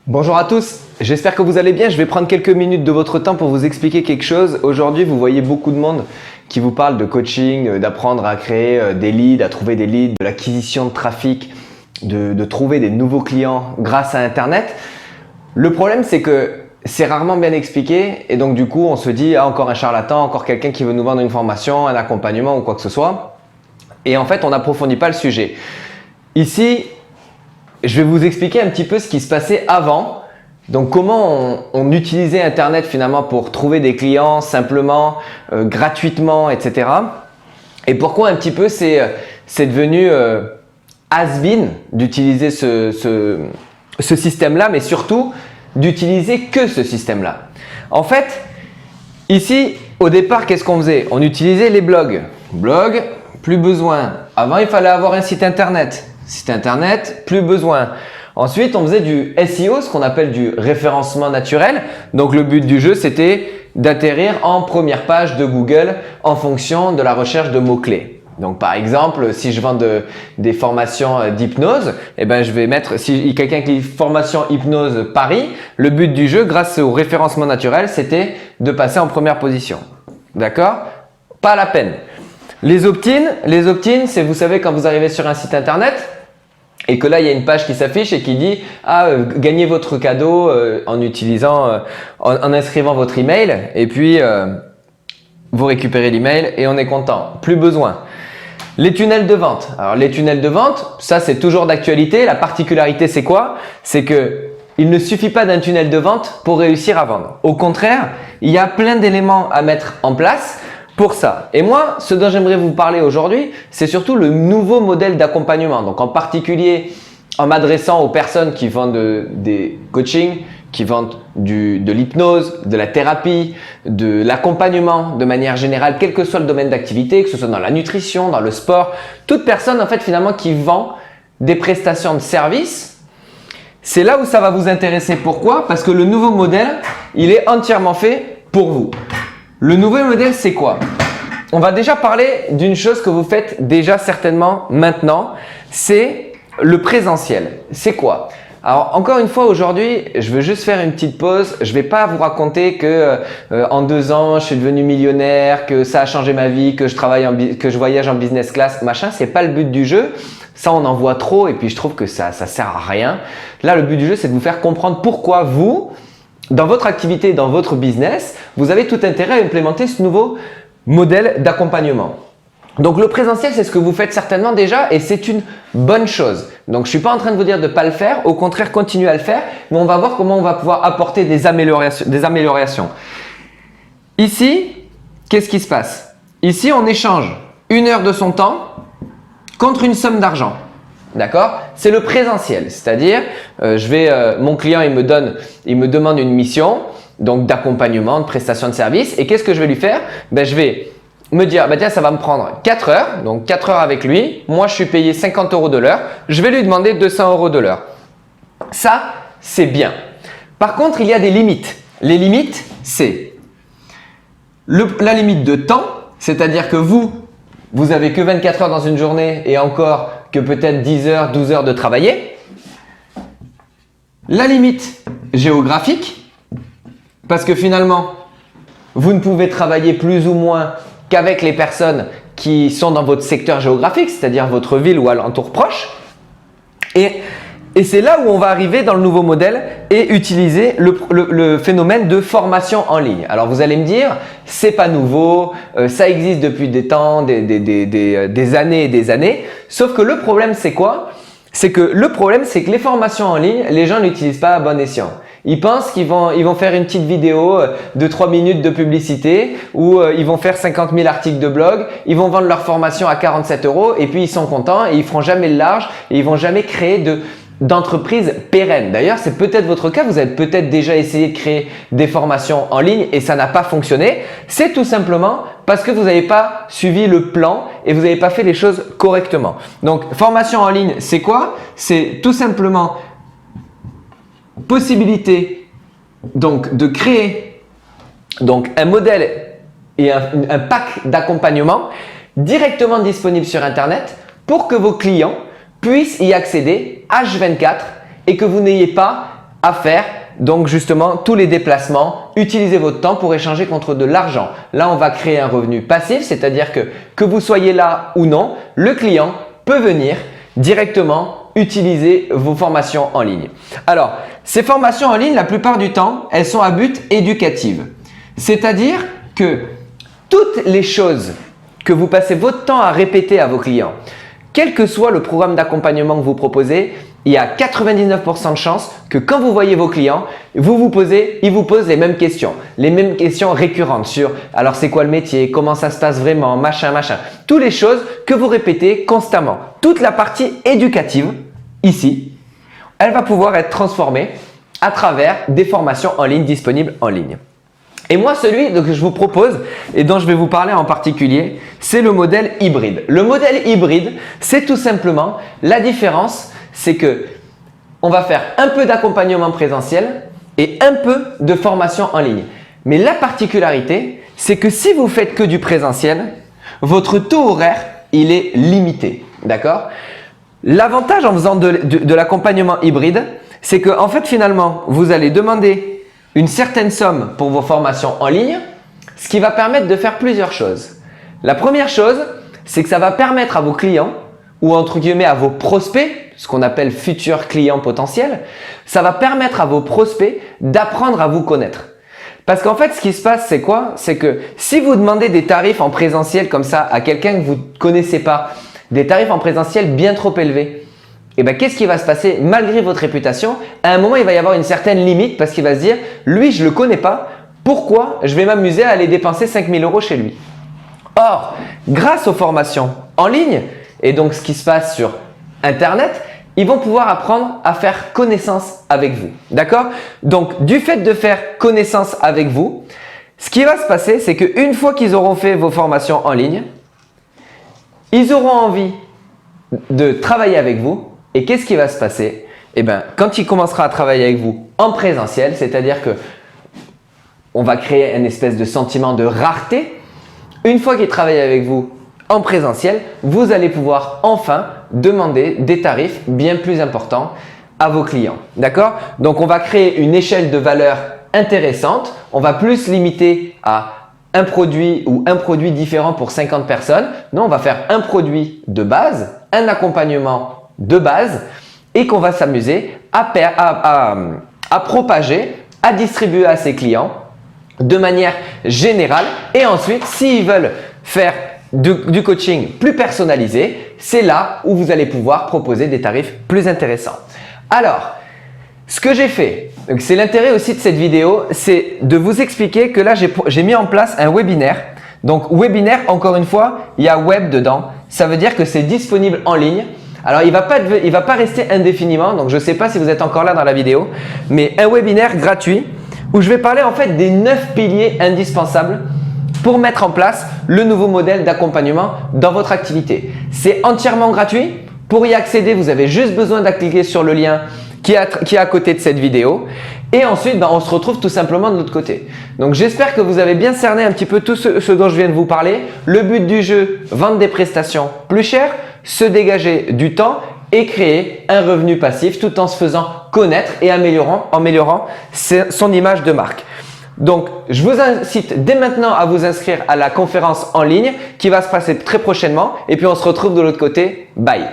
Bonjour à tous, j'espère que vous allez bien. Je vais prendre quelques minutes de votre temps pour vous expliquer quelque chose. Aujourd'hui, vous voyez beaucoup de monde qui vous parle de coaching, d'apprendre à créer des leads, à trouver des leads, de l'acquisition de trafic, de trouver des nouveaux clients grâce à Internet. Le problème, c'est que c'est rarement bien expliqué et donc du coup, on se dit « Ah, encore un charlatan, encore quelqu'un qui veut nous vendre une formation, un accompagnement ou quoi que ce soit. » Et en fait, on n'approfondit pas le sujet. Ici, je vais vous expliquer un petit peu ce qui se passait avant. Donc, comment on utilisait Internet finalement pour trouver des clients simplement, gratuitement, etc. Et pourquoi un petit peu c'est devenu has-been d'utiliser ce système-là, mais surtout d'utiliser que ce système-là. En fait, ici, au départ, qu'est-ce qu'on faisait? On utilisait les blogs. Blog, plus besoin. Avant, il fallait avoir un site Internet. Site Internet, plus besoin. Ensuite, on faisait du SEO, ce qu'on appelle du référencement naturel. Donc, le but du jeu, c'était d'atterrir en première page de Google en fonction de la recherche de mots-clés. Donc, par exemple, si je vends des formations d'hypnose, eh ben, je vais mettre, si quelqu'un qui dit formation hypnose Paris, le but du jeu, grâce au référencement naturel, c'était de passer en première position. D'accord? Pas la peine. Les opt-in, c'est, vous savez, quand vous arrivez sur un site Internet, et que là, il y a une page qui s'affiche et qui dit « Ah, gagnez votre cadeau en utilisant, en inscrivant votre email. » Et puis, vous récupérez l'email et on est content. Plus besoin. Les tunnels de vente. Alors, les tunnels de vente, ça, c'est toujours d'actualité. La particularité, c'est quoi? C'est que il ne suffit pas d'un tunnel de vente pour réussir à vendre. Au contraire, il y a plein d'éléments à mettre en place pour ça. Et moi, ce dont j'aimerais vous parler aujourd'hui, c'est surtout le nouveau modèle d'accompagnement. Donc, en particulier, en m'adressant aux personnes qui vendent des coachings, qui vendent de l'hypnose, de la thérapie, de l'accompagnement de manière générale, quel que soit le domaine d'activité, que ce soit dans la nutrition, dans le sport, toute personne en fait finalement qui vend des prestations de services, c'est là où ça va vous intéresser. Pourquoi? Parce que le nouveau modèle, il est entièrement fait pour vous. Le nouveau modèle, c'est quoi? On va déjà parler d'une chose que vous faites déjà certainement maintenant, c'est le présentiel. C'est quoi? Alors encore une fois aujourd'hui, je veux juste faire une petite pause. Je ne vais pas vous raconter que en 2 ans, je suis devenu millionnaire, que ça a changé ma vie, que je voyage en business class, machin. C'est pas le but du jeu. Ça, on en voit trop et puis je trouve que ça sert à rien. Là, le but du jeu, c'est de vous faire comprendre pourquoi vous, dans votre activité, dans votre business, vous avez tout intérêt à implémenter ce nouveau modèle d'accompagnement. Donc, le présentiel, c'est ce que vous faites certainement déjà et c'est une bonne chose. Donc, je ne suis pas en train de vous dire de ne pas le faire. Au contraire, continuez à le faire. Mais on va voir comment on va pouvoir apporter des améliorations. Ici, qu'est-ce qui se passe? Ici, on échange 1 heure de son temps contre une somme d'argent. D'accord? C'est le présentiel, c'est-à-dire mon client il me demande une mission donc d'accompagnement, de prestation de service et qu'est-ce que je vais lui faire? Ben, je vais me dire tiens, ça va me prendre 4 heures, donc 4 heures avec lui, moi je suis payé 50 € de l'heure, je vais lui demander 200 € de l'heure. Ça, c'est bien. Par contre, il y a des limites. Les limites, c'est la limite de temps, c'est-à-dire que vous avez que 24 heures dans une journée et encore que peut-être 10 heures, 12 heures de travailler. La limite géographique, parce que finalement, vous ne pouvez travailler plus ou moins qu'avec les personnes qui sont dans votre secteur géographique, c'est-à-dire votre ville ou alentour proche. Et c'est là où on va arriver dans le nouveau modèle et utiliser le phénomène de formation en ligne. Alors vous allez me dire, c'est pas nouveau, ça existe depuis des temps, des années et des années. Sauf que le problème c'est quoi? C'est que les formations en ligne, les gens n'utilisent pas à bon escient. Ils pensent qu'ils vont faire une petite vidéo de 3 minutes de publicité ou ils vont faire 50 000 articles de blog, ils vont vendre leur formation à 47 € et puis ils sont contents et ils feront jamais le large et ils vont jamais créer d'entreprise pérenne. D'ailleurs, c'est peut-être votre cas. Vous avez peut-être déjà essayé de créer des formations en ligne et ça n'a pas fonctionné. C'est tout simplement parce que vous n'avez pas suivi le plan et vous n'avez pas fait les choses correctement. Donc, formation en ligne, c'est quoi? C'est tout simplement possibilité donc de créer donc un modèle et un pack d'accompagnement directement disponible sur Internet pour que vos clients puissent y accéder H24 et que vous n'ayez pas à faire donc justement tous les déplacements, utilisez votre temps pour échanger contre de l'argent. Là, on va créer un revenu passif, c'est-à-dire que vous soyez là ou non, le client peut venir directement utiliser vos formations en ligne. Alors, ces formations en ligne, la plupart du temps, elles sont à but éducatif. C'est-à-dire que toutes les choses que vous passez votre temps à répéter à vos clients, quel que soit le programme d'accompagnement que vous proposez, il y a 99% de chances que quand vous voyez vos clients, ils vous posent les mêmes questions récurrentes sur alors c'est quoi le métier, comment ça se passe vraiment, machin. Toutes les choses que vous répétez constamment. Toute la partie éducative, ici, elle va pouvoir être transformée à travers des formations en ligne disponibles en ligne. Et moi, celui que je vous propose et dont je vais vous parler en particulier, c'est le modèle hybride. Le modèle hybride, c'est tout simplement la différence, c'est que on va faire un peu d'accompagnement présentiel et un peu de formation en ligne. Mais la particularité, c'est que si vous faites que du présentiel, votre taux horaire, il est limité. D'accord? L'avantage en faisant de l'accompagnement hybride, c'est que en fait, finalement, vous allez demander une certaine somme pour vos formations en ligne, ce qui va permettre de faire plusieurs choses. La première chose, c'est que ça va permettre à vos clients ou entre guillemets à vos prospects, ce qu'on appelle futurs clients potentiels, ça va permettre à vos prospects d'apprendre à vous connaître. Parce qu'en fait, ce qui se passe, c'est quoi? C'est que si vous demandez des tarifs en présentiel comme ça à quelqu'un que vous ne connaissez pas, des tarifs en présentiel bien trop élevés, et bien, qu'est-ce qui va se passer malgré votre réputation? À un moment, il va y avoir une certaine limite parce qu'il va se dire « lui, je ne le connais pas, pourquoi je vais m'amuser à aller dépenser 5 000 € chez lui ?» Or, grâce aux formations en ligne et donc ce qui se passe sur Internet, ils vont pouvoir apprendre à faire connaissance avec vous. D'accord? Donc, du fait de faire connaissance avec vous, ce qui va se passer, c'est qu'une fois qu'ils auront fait vos formations en ligne, ils auront envie de travailler avec vous. Et qu'est-ce qui va se passer? Eh bien, quand il commencera à travailler avec vous en présentiel, c'est-à-dire que on va créer une espèce de sentiment de rareté. Une fois qu'il travaille avec vous en présentiel, vous allez pouvoir enfin demander des tarifs bien plus importants à vos clients. D'accord? Donc, on va créer une échelle de valeur intéressante. On va plus limiter à un produit ou un produit différent pour 50 personnes. Non, on va faire un produit de base, un accompagnement de base et qu'on va s'amuser à propager, à distribuer à ses clients de manière générale. Et ensuite, s'ils veulent faire du coaching plus personnalisé, c'est là où vous allez pouvoir proposer des tarifs plus intéressants. Alors, ce que j'ai fait, c'est l'intérêt aussi de cette vidéo, c'est de vous expliquer que là, j'ai mis en place un webinaire. Donc, webinaire, encore une fois, il y a web dedans. Ça veut dire que c'est disponible en ligne. Alors, il va pas rester indéfiniment, donc je ne sais pas si vous êtes encore là dans la vidéo, mais un webinaire gratuit où je vais parler en fait des 9 piliers indispensables pour mettre en place le nouveau modèle d'accompagnement dans votre activité. C'est entièrement gratuit. Pour y accéder, vous avez juste besoin de cliquer sur le lien qui est à côté de cette vidéo. Et ensuite, on se retrouve tout simplement de l'autre côté. Donc, j'espère que vous avez bien cerné un petit peu tout ce dont je viens de vous parler. Le but du jeu, vendre des prestations plus chères, se dégager du temps et créer un revenu passif tout en se faisant connaître et améliorant son image de marque. Donc, je vous incite dès maintenant à vous inscrire à la conférence en ligne qui va se passer très prochainement et puis on se retrouve de l'autre côté. Bye!